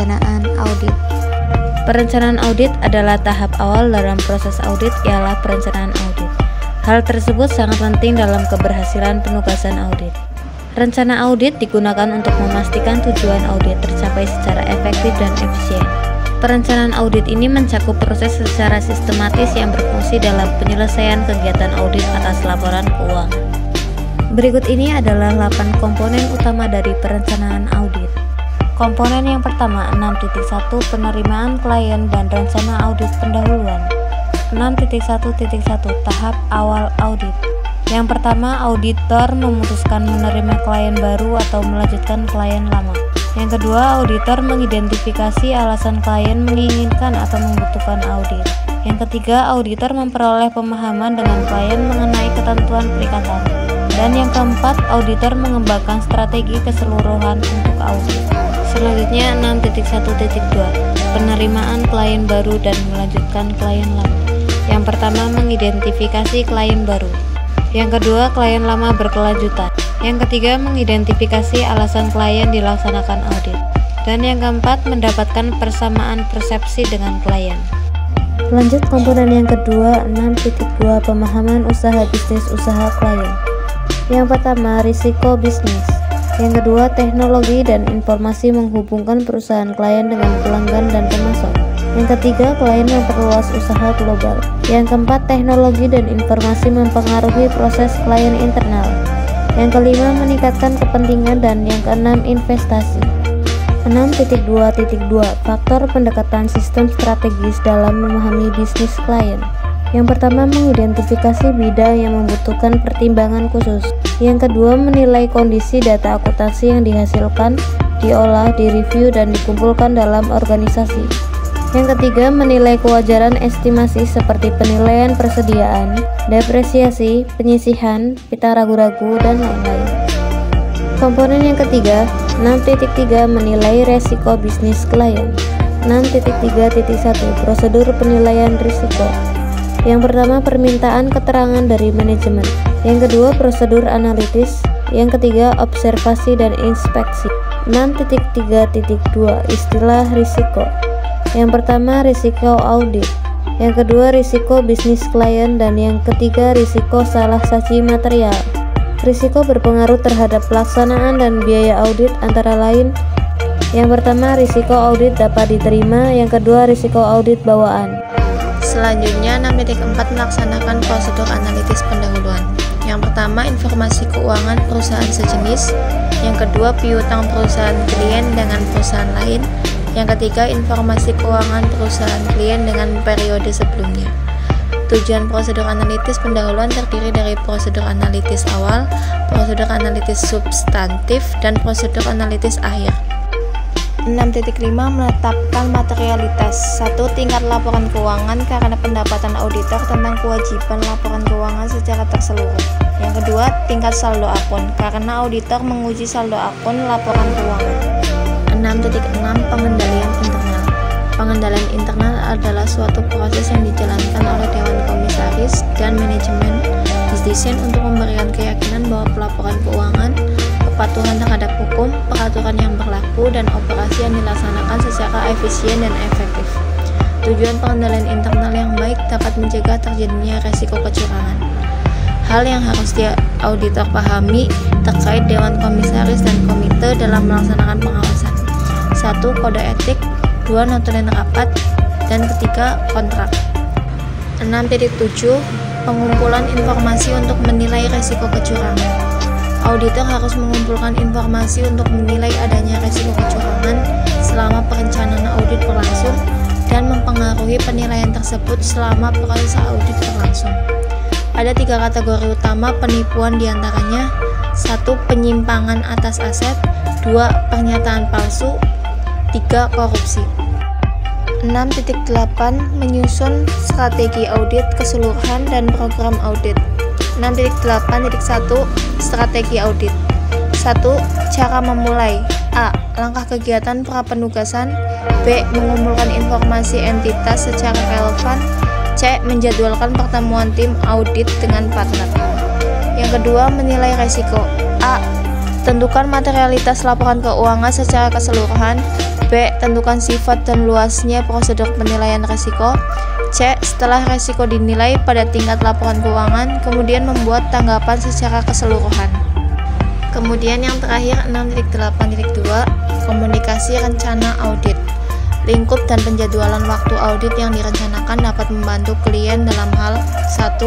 perencanaan audit. Perencanaan audit adalah tahap awal dalam proses audit, ialah perencanaan audit. Hal tersebut sangat penting dalam keberhasilan penugasan audit. Rencana audit digunakan untuk memastikan tujuan audit tercapai secara efektif dan efisien. Perencanaan audit ini mencakup proses secara sistematis yang berfungsi dalam penyelesaian kegiatan audit atas laporan keuangan. Berikut ini adalah 8 komponen utama dari perencanaan audit. Komponen yang pertama, 6.1 penerimaan klien dan rencana audit pendahuluan. 6.1.1 tahap awal audit. Yang pertama, auditor memutuskan menerima klien baru atau melanjutkan klien lama. Yang kedua, auditor mengidentifikasi alasan klien menginginkan atau membutuhkan audit. Yang ketiga, auditor memperoleh pemahaman dengan klien mengenai ketentuan perikatan. Dan yang keempat, auditor mengembangkan strategi keseluruhan untuk audit. Selanjutnya 6.1.2 penerimaan klien baru dan melanjutkan klien lama. Yang pertama, mengidentifikasi klien baru. Yang kedua, klien lama berkelanjutan. Yang ketiga, mengidentifikasi alasan klien dilaksanakan audit. Dan yang keempat, mendapatkan persamaan persepsi dengan klien. Lanjut komponen yang kedua, 6.2 pemahaman usaha bisnis usaha klien. Yang pertama, risiko bisnis. Yang kedua, teknologi dan informasi menghubungkan perusahaan klien dengan pelanggan dan pemasok. Yang ketiga, klien memperluas usaha global. Yang keempat, teknologi dan informasi mempengaruhi proses klien internal. Yang kelima, meningkatkan kepentingan. Dan yang keenam, investasi. 6.2.2 faktor pendekatan sistem strategis dalam memahami bisnis klien. Yang pertama, mengidentifikasi bidang yang membutuhkan pertimbangan khusus. Yang kedua, menilai kondisi data akuntansi yang dihasilkan, diolah, direview, dan dikumpulkan dalam organisasi. Yang ketiga, menilai kewajaran estimasi seperti penilaian persediaan, depresiasi, penyisihan, pita ragu-ragu, dan lain-lain. Komponen yang ketiga, 6.3 menilai resiko bisnis klien. 6.3.1 prosedur penilaian risiko. Yang pertama, permintaan keterangan dari manajemen. Yang kedua, prosedur analitis. Yang ketiga, observasi dan inspeksi. 6.3.2 istilah risiko. Yang pertama, risiko audit. Yang kedua, risiko bisnis klien. Dan yang ketiga, risiko salah saji material. Risiko berpengaruh terhadap pelaksanaan dan biaya audit antara lain. Yang pertama, risiko audit dapat diterima. Yang kedua, risiko audit bawaan. Selanjutnya 6.4 melaksanakan prosedur analitis pendahuluan. Yang pertama, informasi keuangan perusahaan sejenis. Yang kedua, piutang perusahaan klien dengan perusahaan lain. Yang ketiga, informasi keuangan perusahaan klien dengan periode sebelumnya. Tujuan prosedur analitis pendahuluan terdiri dari prosedur analitis awal, prosedur analitis substantif, dan prosedur analitis akhir. 6.5 menetapkan materialitas. 1. Tingkat laporan keuangan karena pendapatan auditor tentang kewajiban laporan keuangan secara terseluruh. Yang kedua, tingkat saldo akun karena auditor menguji saldo akun laporan keuangan. 6.6 pengendalian internal. Pengendalian internal adalah suatu proses yang dijalankan oleh Dewan Komisaris dan manajemen didesain untuk memberikan keyakinan bahwa pelaporan keuangan, kepatuhan terhadap hukum, peraturan yang berlaku, dan operasi yang dilaksanakan secara efisien dan efektif. Tujuan pengendalian internal yang baik dapat mencegah terjadinya resiko kecurangan. Hal yang harus auditor pahami terkait Dewan Komisaris dan komite dalam melaksanakan pengawasan. 1. Kode etik. 2. Notulen rapat. Dan ketiga, kontrak. 6.7 pengumpulan informasi untuk menilai resiko kecurangan. Auditor harus mengumpulkan informasi untuk menilai adanya resiko kecurangan selama perencanaan audit berlangsung dan mempengaruhi penilaian tersebut selama proses audit berlangsung. Ada 3 kategori utama penipuan diantaranya: 1. Penyimpangan atas aset. 2. Pernyataan palsu. 3. Korupsi. 6.8 menyusun strategi audit keseluruhan dan program audit. 6.8.1 Strategi audit. 1. Cara memulai. A. Langkah kegiatan prapenugasan. B. Mengumpulkan informasi entitas secara relevan. C. Menjadwalkan pertemuan tim audit dengan partner. Yang kedua, menilai resiko. A. Tentukan materialitas laporan keuangan secara keseluruhan. B. Tentukan sifat dan luasnya prosedur penilaian risiko. C. Setelah risiko dinilai pada tingkat laporan keuangan, kemudian membuat tanggapan secara keseluruhan. Kemudian yang terakhir 6.8.2 komunikasi rencana audit. Lingkup dan penjadwalan waktu audit yang direncanakan dapat membantu klien dalam hal 1.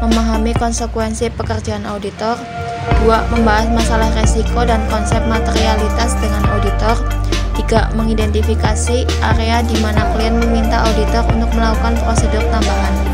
Memahami konsekuensi pekerjaan auditor. 2. Membahas masalah resiko dan konsep materialitas dengan auditor. 3. Mengidentifikasi area di mana klien meminta auditor untuk melakukan prosedur tambahan.